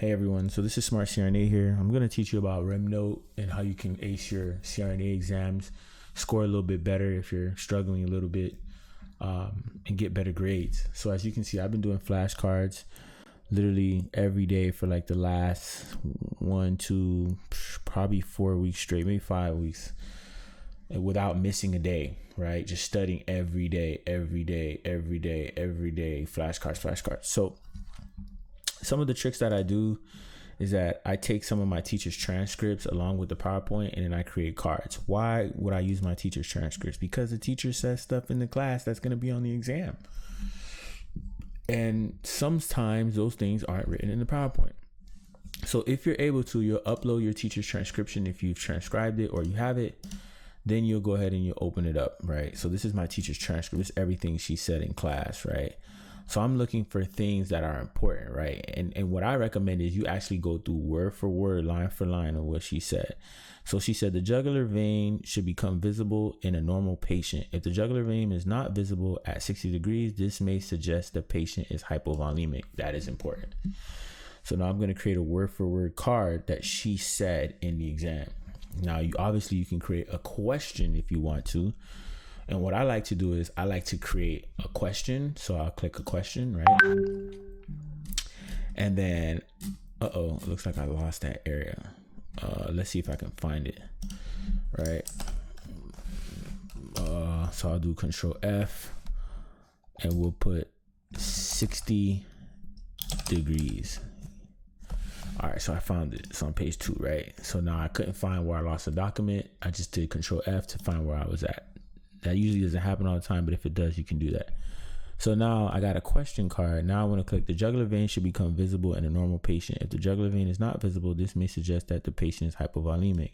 Hey everyone, so this is Smart CRNA here. I'm going to teach you about RemNote and how you can ace your CRNA exams, score a little bit better if you're struggling a little bit, and get better grades. So as you can see, I've been doing flashcards literally every day for like the last 1, 2, probably 4 weeks straight, maybe 5 weeks, without missing a day, right? Just studying every day, flashcards. So some of the tricks that I do is that I take some of my teacher's transcripts along with the PowerPoint and then I create cards. Why would I use my teacher's transcripts? Because the teacher says stuff in the class that's going to be on the exam. And sometimes those things aren't written in the PowerPoint. So if you're able to, you'll upload your teacher's transcription if you've transcribed it or you have it. Then you'll go ahead and you'll open it up, right? So this is my teacher's transcript. It's everything she said in class, right? So I'm looking for things that are important, right? And what I recommend is you actually go through word for word, line for line of what she said. So she said the jugular vein should become visible in a normal patient. If the jugular vein is not visible at 60 degrees, this may suggest the patient is hypovolemic. That is important. So now I'm going to create a word for word card that she said in the exam. Now, you can create a question if you want to. And what I like to do is I like to create a question. So I'll click a question, right? And then, it looks like I lost that area. Let's see if I can find it, right? So I'll do Control F and we'll put 60 degrees. All right, so I found it. It's on page 2, right? So now I couldn't find where I lost the document. I just did Control F to find where I was at. That usually doesn't happen all the time, but if it does, you can do that. So now I got a question card. Now I want to click the jugular vein should become visible in a normal patient. If the jugular vein is not visible, this may suggest that the patient is hypovolemic.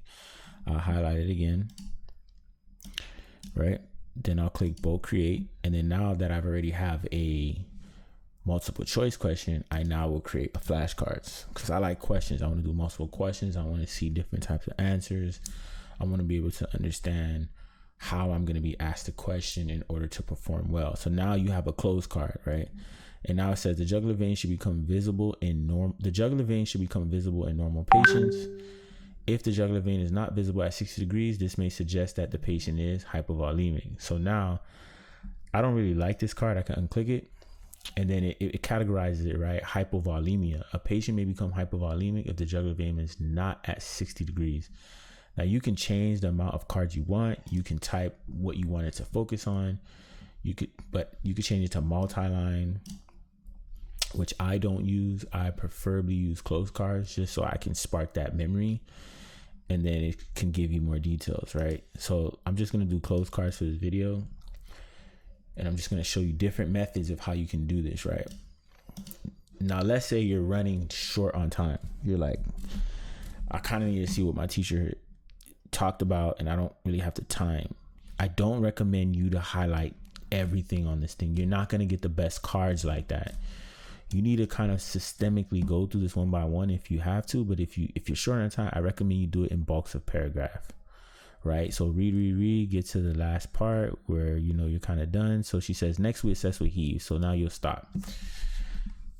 I'll highlight it again, right? Then I'll click bold create. And then now that I've already have a multiple choice question, I now will create a flashcards because I like questions. I want to do multiple questions. I want to see different types of answers. I want to be able to understand how I'm going to be asked a question in order to perform well. So now you have a closed card, right? And now it says the jugular vein should become visible in normal patients. If the jugular vein is not visible at 60 degrees, this may suggest that the patient is hypovolemic. So now I don't really like this card. I can unclick it and then it categorizes it, right? Hypovolemia. A patient may become hypovolemic if the jugular vein is not at 60 degrees. Now you can change the amount of cards you want. You can type what you want it to focus on. You could change it to multi-line, which I don't use. I preferably use closed cards just so I can spark that memory and then it can give you more details, right? So I'm just gonna do closed cards for this video and I'm just gonna show you different methods of how you can do this, right? Now let's say you're running short on time. You're like, I kind of need to see what my teacher talked about and I don't really have the time. I don't recommend you to highlight everything on this thing. You're not going to get the best cards like that. You need to kind of systemically go through this one by one if you have to, but if you're short on time, I recommend you do it in bulks of paragraph, right? So read, get to the last part where you're kind of done. So she says next we assess with heave. So now you'll stop.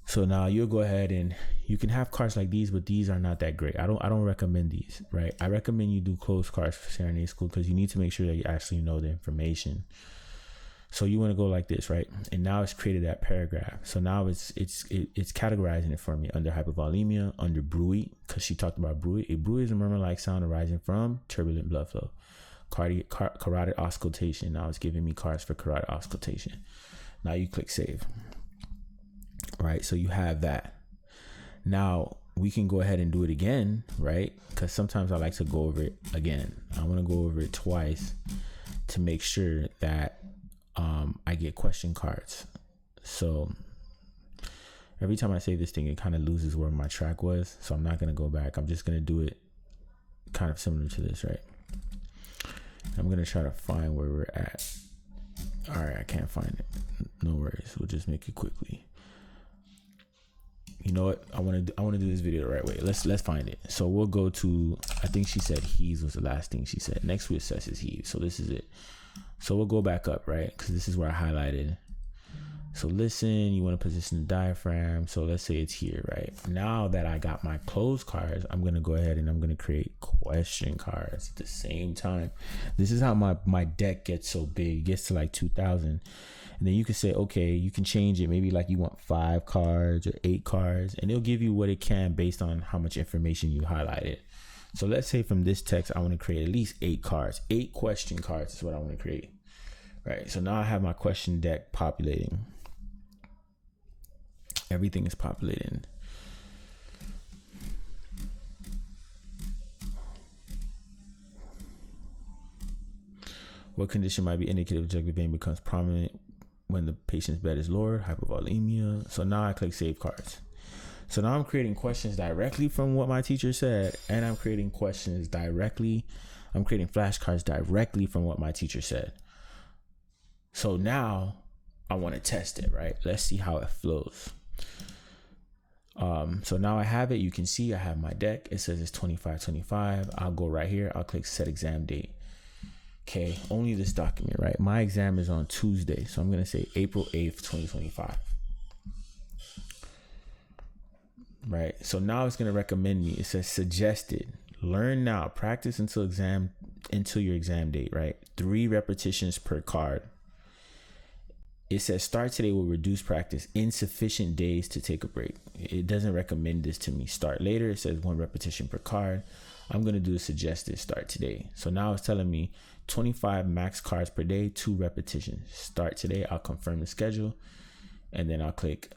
So now you'll go ahead and you can have cards like these, but these are not that great. I don't recommend these, right? I recommend you do closed cards for CRNA school because you need to make sure that you actually know the information. So you want to go like this, right? And now it's created that paragraph. So now it's categorizing it for me under hypovolemia, under bruit, because she talked about bruit. A bruit is a murmur-like sound arising from turbulent blood flow. Carotid auscultation. Now it's giving me cards for carotid auscultation. Now you click save. Right, so you have that. Now we can go ahead and do it again, right? Because sometimes I like to go over it again. I want to go over it twice to make sure that I get question cards. So every time I say this thing, it kind of loses where my track was. So I'm not going to go back. I'm just going to do it kind of similar to this, right? I'm going to try to find where we're at. All right, I can't find it. No worries. We'll just make it quickly. You know what? I want to do this video the right way. Let's find it. So we'll go to, I think she said heaves was the last thing she said. Next we assess is heaves. So this is it. So we'll go back up, right? Because this is where I highlighted. So listen, you want to position the diaphragm. So let's say it's here, right? Now that I got my closed cards, I'm going to go ahead and I'm going to create question cards at the same time. This is how my deck gets so big. It gets to like 2,000. And then you can say, okay, you can change it. Maybe like you want 5 cards or 8 cards, and it'll give you what it can based on how much information you highlighted. So let's say from this text, I want to create at least 8 cards. 8 question cards is what I want to create. Right. So now I have my question deck populating. Everything is populating. What condition might be indicative of jugular vein becomes prominent when the patient's bed is lowered? Hypovolemia. So now I click save cards. So now I'm creating questions directly from what my teacher said, and I'm creating questions directly. I'm creating flashcards directly from what my teacher said. So now I want to test it, right? Let's see how it flows. So now I have it. You can see I have my deck. It says it's 25/25. I'll go right here. I'll click set exam date. Okay, only this document, right? My exam is on Tuesday. So I'm going to say April 8th, 2025. Right. So now it's going to recommend me. It says suggested. Learn now. Practice until your exam date, right? 3 repetitions per card. It says start today with reduced practice, insufficient days to take a break. It doesn't recommend this to me. Start later. It says 1 repetition per card. I'm going to do a suggested start today. So now it's telling me 25 max cards per day, 2 repetitions. Start today. I'll confirm the schedule. And then I'll click,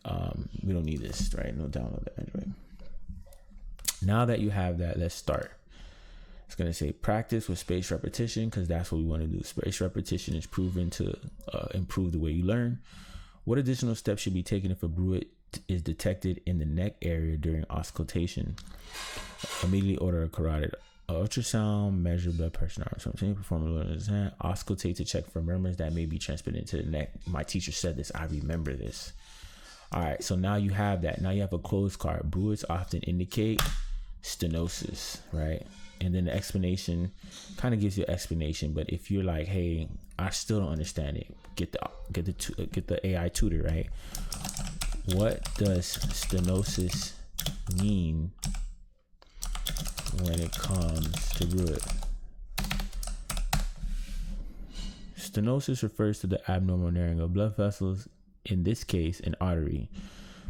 we don't need this, right? No, download that anyway. Now that you have that, let's start. It's going to say practice with spaced repetition, because that's what we want to do. Spaced repetition is proven to improve the way you learn. What additional steps should be taken if a bruit is detected in the neck area during auscultation? Immediately order a carotid ultrasound, measure blood pressure, perform a exam, auscultate to check for murmurs that may be transmitted to the neck. My teacher said this. I remember this. All right, so now you have that. Now you have a closed card. Bruits often indicate stenosis, right? And then the explanation kind of gives you an explanation. But if you're like, hey, I still don't understand it, get the AI tutor, right? What does stenosis mean when it comes to bruit? Stenosis refers to the abnormal narrowing of blood vessels, in this case, an artery.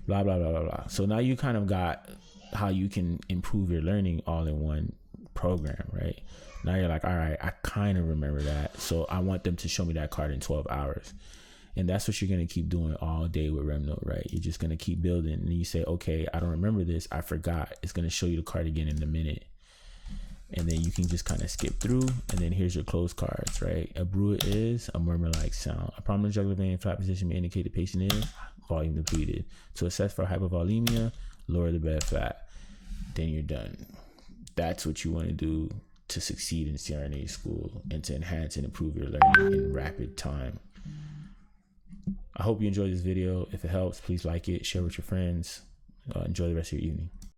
Blah, blah, blah, blah, blah. So now you kind of got how you can improve your learning all in one program, right? Now you're like, all right, I kind of remember that. So I want them to show me that card in 12 hours. And that's what you're going to keep doing all day with RemNote, right? You're just going to keep building. And you say, okay, I don't remember this. I forgot. It's going to show you the card again in a minute. And then you can just kind of skip through. And then here's your closed cards, right? A bruit is a murmur-like sound. A prominent jugular vein flat position may indicate the patient is volume depleted. To assess for hypovolemia, lower the bed flat. Then you're done. That's what you want to do to succeed in CRNA school and to enhance and improve your learning in rapid time. I hope you enjoyed this video. If it helps, please like it, share with your friends. Enjoy the rest of your evening.